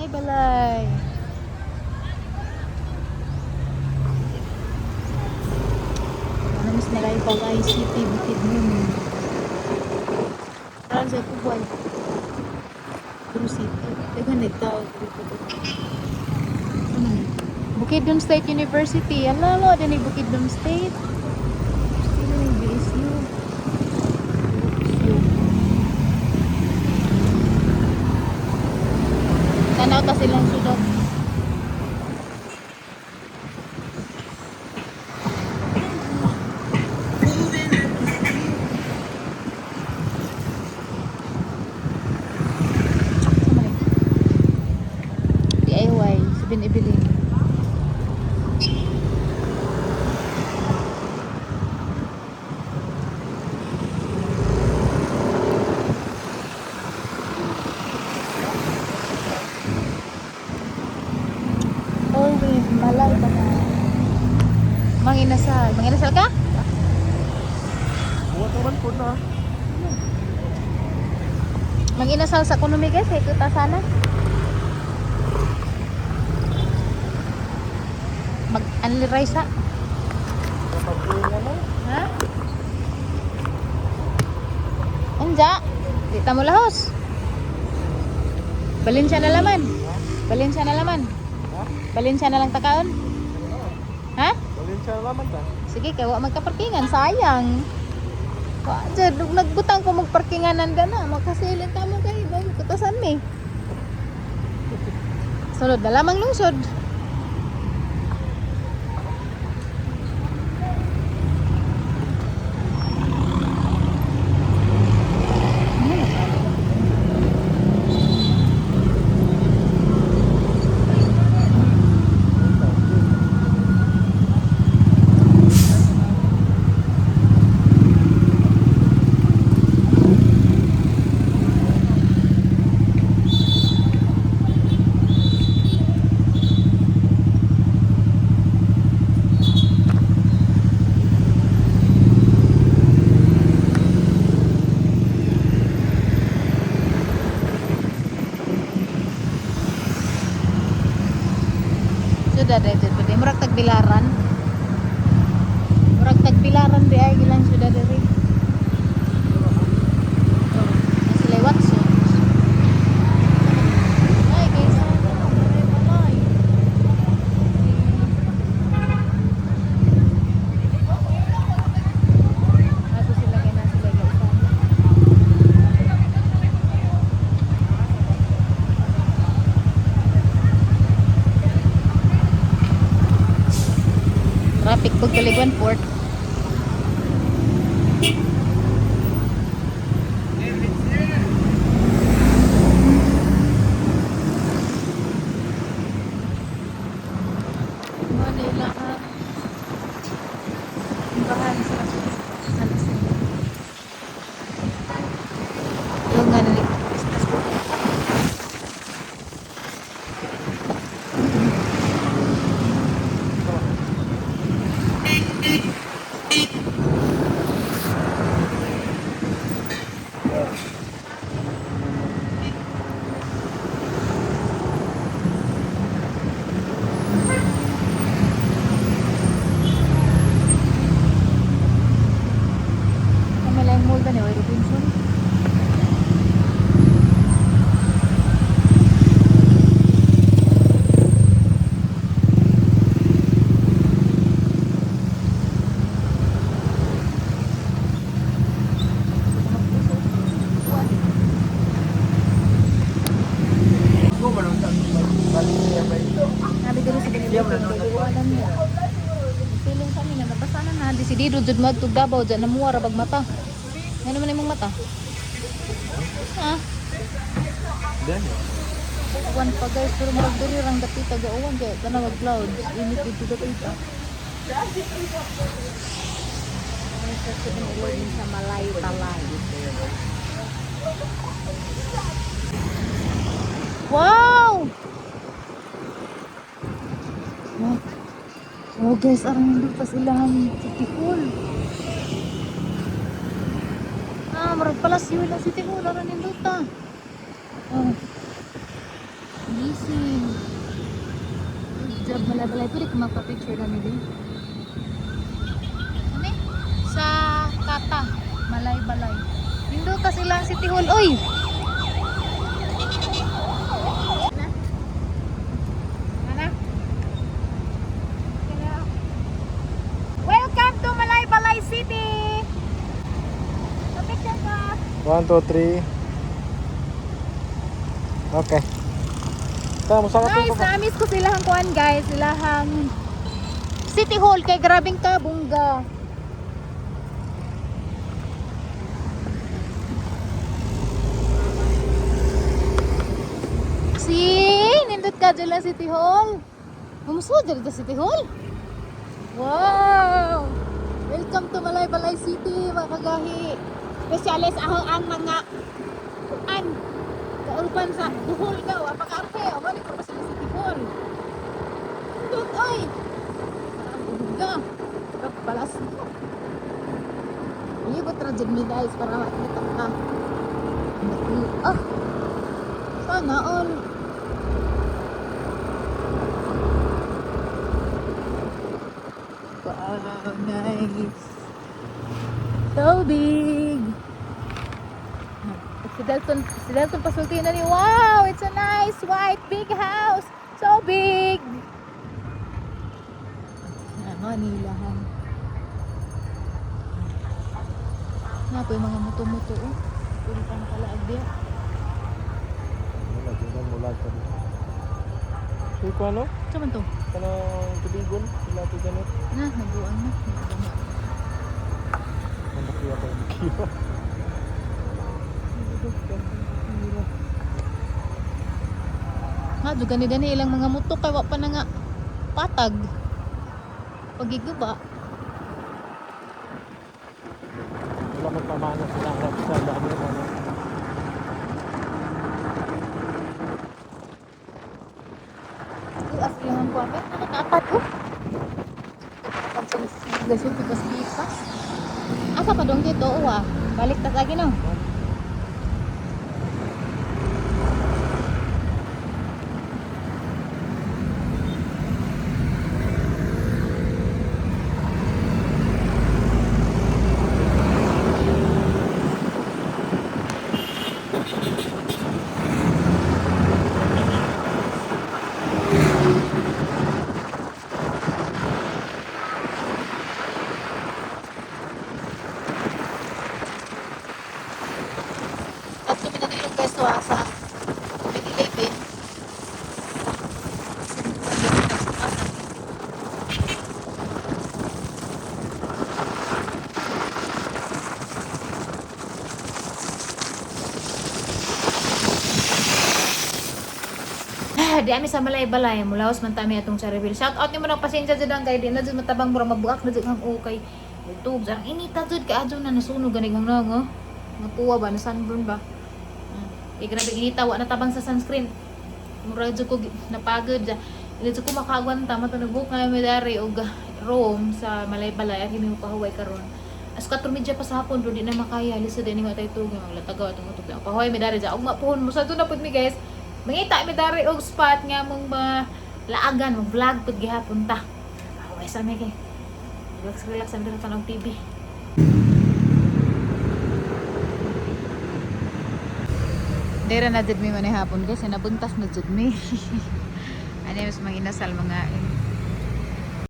balay. Ano mas nalay balay city bukid nun. Parang sa kubuan. Pero city. Dagan nagtawag dito. Bukidnon State University. Alala, din ni Bukidnon State. Sino yung BSU? Tanaw ta silang sudot. DIY, sabihin ibilin. Always malay pa na. Manginasal. Manginasal ka? Buwan naman po na. Manginasal sa ekonomi guys. Kaya kita sana. Mag-unlirise ha? Kapag-uwi na. Ha? Anja. Di tamo lahos. Balin siya na laman. Balin siya na laman. Ha? Balin siya na lang takaon. Ha? Valencia naman ta. Sige, kaya wa magkaparkingan. Sayang. Wa, dyan, nung nagbutang ko magparkinganan ka na. Makasilin ka mo kayo. Bago kutasan me. Sunod na lamang lungsod. Sudah dito pwede. Murag tagbilaran. Murag tagbilaran di ay ilang sudah dari. Sila Watson. Ay, kaysa ay balay. Ako sila kay na sila guys. Traffic pag Kaliguan Port. Manila ka. Bahan sa Alisin. Yung nga nalik. Kami lang mall ba ni Roy Robinson? Go man ang Valencia ba ito? Nabi dito sa Diyan mo na Benedict. nun. Iwanan niya. Feeling kami na mabasa na na. Desidido jud magtug Davao dyan namuwara bag mata. Ano man imong mata? Ha? Diyan. Uwan pa guys, pero marag diri rang dati taga uwan kaya tanawag clouds. Init dito dati ta. Ay, sa 7-Eleven sa Malay Talay. Wow! Oh guys, arang hindi pa silang City Hall. Marag palasyo lang City Hall, arang nindot ta. Oh. Gising. Good job, balay-balay. Pwede ka magpa-picture na nila. Ano eh? Sa Kata. Malay-balay. Hindi ka silang City Hall. Uy! Welcome to Malay-balay City! Picture ka! 1, 2, 3. Okay. Tama, saan ka Guys, na-miss ko silahang kuhan guys. Silahang City Hall kay grabing ka, bungga. Nindot ka dyan lang City Hall. Mamusod dyan sa City Hall. Wow! Welcome to Malay-balay City, mga kagahi. Specialis ako ang mga kuan. Kaurupan sa Bohol daw. Apaka-arte. O, balik ko pa sila City Hall. Nindot, oy! Bungga. Kapalas ko. Iyabot na dyan ni guys para makita ka. Ah! Sana all. Wow, nice. So big. Si Dalton pasulti na ni, wow, it's a nice white big house. So big. Manila ha. Nga po yung mga muto-muto. Pwede pa nakalaag diya. Wala, tingnan mo lang ka dito. Uy, kung ano? Saan man to? Kanang tubigon, sila ito ganit. Nabuang na. Nagama. Ang kaya pa yung kira. Ha, duga ni Dani ilang mga muto kay wa pa na nga patag. Pagiguba. Wala magpamana sila harap sa dami ng ano. Asilahan ko amin. Nakakaapat ko. Gasol ko pas lipas. Asa pa dong dito uwa. Balik tas lagi no. At kami na nilong guys sa 11. Di ami sa balay-balay mulaos man tami atong sa reveal. Shout out nimo nang pasensya jud ang kay di na jud matabang mura mabuak na jud ang ukay. YouTube ang inita jud ka adyo na nasunog ganing ang nango. Nakuha ba na sunburn ba? Grabe inita wa na tabang sa sunscreen. Mura jud ko napagod ja. Dili jud ko makagwanta matunubok nga mi dari og room sa malay-balay at himi mo pahuway karon. As 4:30 pa sa hapon do di na makaya lisod din nga tay tug nga latagaw atong utog. Pahuway mi dari ja ug mapuhon mo sa na pud mi guys. Mangita mi dari og spot nga mong laagan, mong vlog pud gihapon ta. Away sa mi kay. Relax ang dito tanong TV. Dera na jud mi manay hapon guys, nabuntas na jud mi. Ano mas mga inasal mga